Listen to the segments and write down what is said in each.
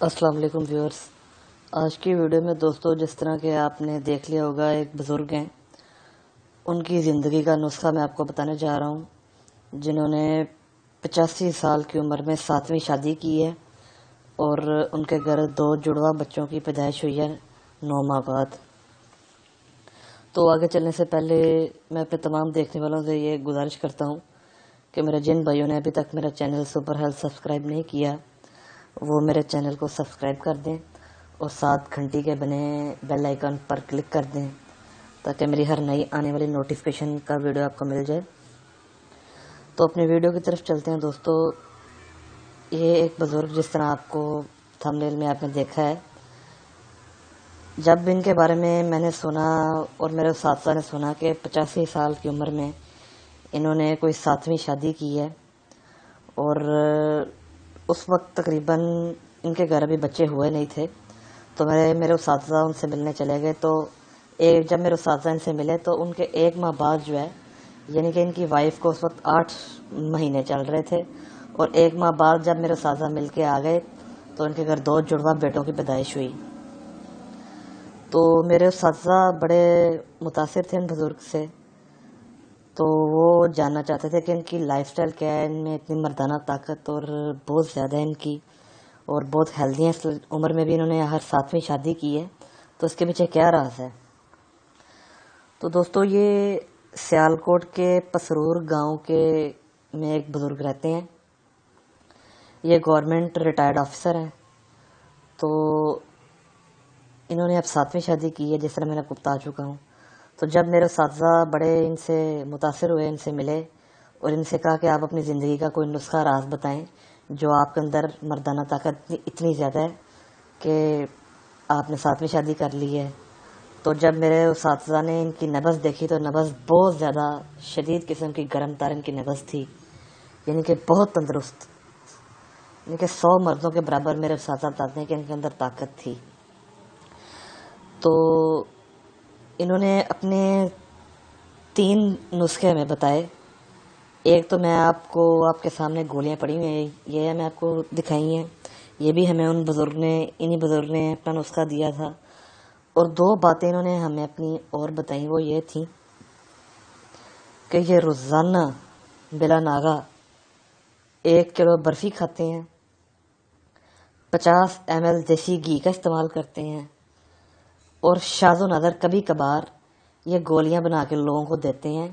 السلام علیکم ویورز. آج کی ویڈیو میں دوستو جس طرح کہ آپ نے دیکھ لیا ہوگا ایک بزرگ ہیں، ان کی زندگی کا نسخہ میں آپ کو بتانے جا رہا ہوں، جنہوں نے 85 سال کی عمر میں 7ویں شادی کی ہے اور ان کے گھر 2 جڑواں بچوں کی پیدائش ہوئی ہے 9 ماہ بعد. تو آگے چلنے سے پہلے میں اپنے تمام دیکھنے والوں سے یہ گزارش کرتا ہوں کہ میرے جن بھائیوں نے ابھی تک میرا چینل سپر ہیلتھ سبسکرائب نہیں کیا وہ میرے چینل کو سبسکرائب کر دیں اور ساتھ گھنٹی کے بنے بیل آئیکن پر کلک کر دیں تاکہ میری ہر نئی آنے والی نوٹیفیکیشن کا ویڈیو آپ کو مل جائے. تو اپنی ویڈیو کی طرف چلتے ہیں دوستو. یہ ایک بزرگ جس طرح آپ کو تھمبنیل میں آپ نے دیکھا ہے، جب ان کے بارے میں نے سنا اور میرے اساتذہ نے سنا کہ 85 سال کی عمر میں انہوں نے کوئی 7ویں شادی کی ہے اور اس وقت تقریباً ان کے گھر ابھی بچے ہوئے نہیں تھے، تو میرے اساتذہ ان سے ملنے چلے گئے. تو جب میرے اساتذہ ان سے ملے تو ان کے 1 ماہ بعد جو ہے، یعنی کہ ان کی وائف کو اس وقت 8 مہینے چل رہے تھے، اور 1 ماہ بعد جب میرے اساتذہ مل کے آ گئے تو ان کے گھر 2 جڑواں بیٹوں کی پیدائش ہوئی. تو میرے اساتذہ بڑے متاثر تھے ان بزرگ سے، تو وہ جاننا چاہتے تھے کہ ان کی لائف سٹائل کیا ہے، ان میں اتنی مردانہ طاقت اور بہت زیادہ ہے ان کی، اور بہت ہیلدی ہیں. اس عمر میں بھی انہوں نے ہر 7ویں شادی کی ہے، تو اس کے پیچھے کیا راز ہے؟ تو دوستو یہ سیالکوٹ کے پسرور گاؤں کے میں ایک بزرگ رہتے ہیں. یہ گورنمنٹ ریٹائرڈ آفیسر ہیں. تو انہوں نے اب 7ویں شادی کی ہے، جس طرح میں نے آپ کو بتا چکا ہوں. تو جب میرے اساتذہ بڑے ان سے متاثر ہوئے، ان سے ملے اور ان سے کہا کہ آپ اپنی زندگی کا کوئی نسخہ راز بتائیں جو آپ کے اندر مردانہ طاقت اتنی زیادہ ہے کہ آپ نے 7ویں شادی کر لی ہے. تو جب میرے اساتذہ نے ان کی نبض دیکھی تو نبض بہت زیادہ شدید قسم کی گرم تارن کی نبض تھی، یعنی کہ بہت تندرست، یعنی کہ 100 مردوں کے برابر میرے اساتذہ بتاتے ہیں کہ ان کے اندر طاقت تھی. تو انہوں نے اپنے 3 نسخے ہمیں بتائے. ایک تو میں آپ کو آپ کے سامنے گولیاں پڑی ہوئی ہیں، یہ میں آپ کو دکھائی ہیں، یہ بھی ہمیں انہی بزرگ نے اپنا نسخہ دیا تھا. اور 2 باتیں انہوں نے ہمیں اپنی اور بتائیں، وہ یہ تھیں کہ یہ روزانہ بلا ناغہ 1 کلو برفی کھاتے ہیں، 50 ml دیسی گھی کا استعمال کرتے ہیں، اور شاذ و نادر کبھی کبھار یہ گولیاں بنا کے لوگوں کو دیتے ہیں،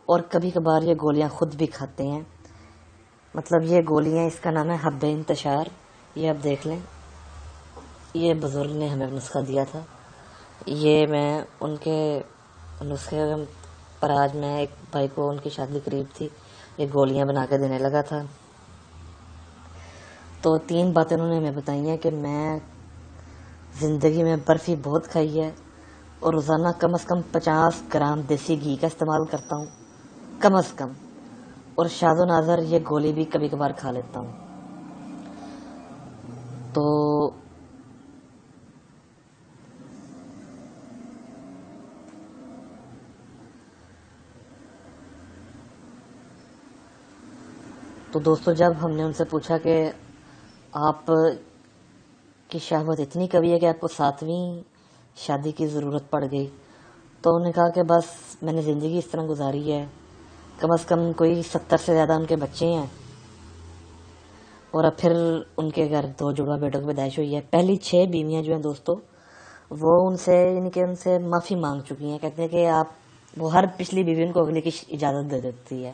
اور کبھی کبھار یہ گولیاں خود بھی کھاتے ہیں. مطلب یہ گولیاں، اس کا نام ہے حب انتشار. یہ آپ دیکھ لیں، یہ بزرگ نے ہمیں نسخہ دیا تھا. یہ میں ان کے نسخے پر آج میں ایک بھائی کو ان کی شادی قریب تھی، یہ گولیاں بنا کے دینے لگا تھا. تو 3 باتیں انہوں نے ہمیں بتائی ہیں کہ میں زندگی میں برفی بہت کھائی ہے اور روزانہ کم از کم 50 گرام دیسی گھی کا استعمال کرتا ہوں کم از کم، اور شاذ و نادر یہ گولی بھی کبھی کبھار کھا لیتا ہوں. تو دوستو جب ہم نے ان سے پوچھا کہ آپ کی شہوت اتنی کبھی ہے کہ آپ کو 7ویں شادی کی ضرورت پڑ گئی، تو انہوں نے کہا کہ بس میں نے زندگی اس طرح گزاری ہے، کم از کم کوئی 70 سے زیادہ ان کے بچے ہیں، اور اب پھر ان کے گھر 2 جڑواں بیٹوں کی پیدائش ہوئی ہے. پہلی 6 بیویاں جو ہیں دوستو، وہ ان سے معافی مانگ چکی ہیں. کہتے ہیں کہ وہ ہر پچھلی بیوی ان کو اگلے کی اجازت دے دیتی ہے،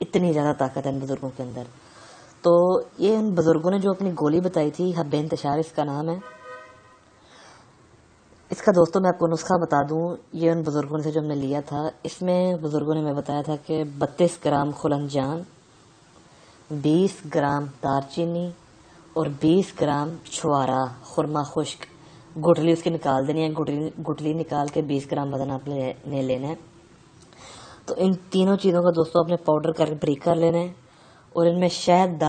اتنی زیادہ طاقت ہے ان بزرگوں کے اندر. تو یہ ان بزرگوں نے جو اپنی گولی بتائی تھی، حب انتشار اس کا نام ہے. اس کا دوستوں میں آپ کو نسخہ بتا دوں، یہ ان بزرگوں سے جو ہم نے لیا تھا، اس میں بزرگوں نے ہمیں بتایا تھا کہ 32 گرام خلنجان، 20 گرام دار چینی اور 20 گرام چھوارا خرما خشک، گٹھلی اس کی نکال دینی ہے. گٹھلی نکال کے 20 گرام وزن آپ نے لینا ہے. تو ان تینوں چیزوں کا دوستوں آپ نے پاؤڈر کر کے بریک کر لینا ہے، اور ان میں شہد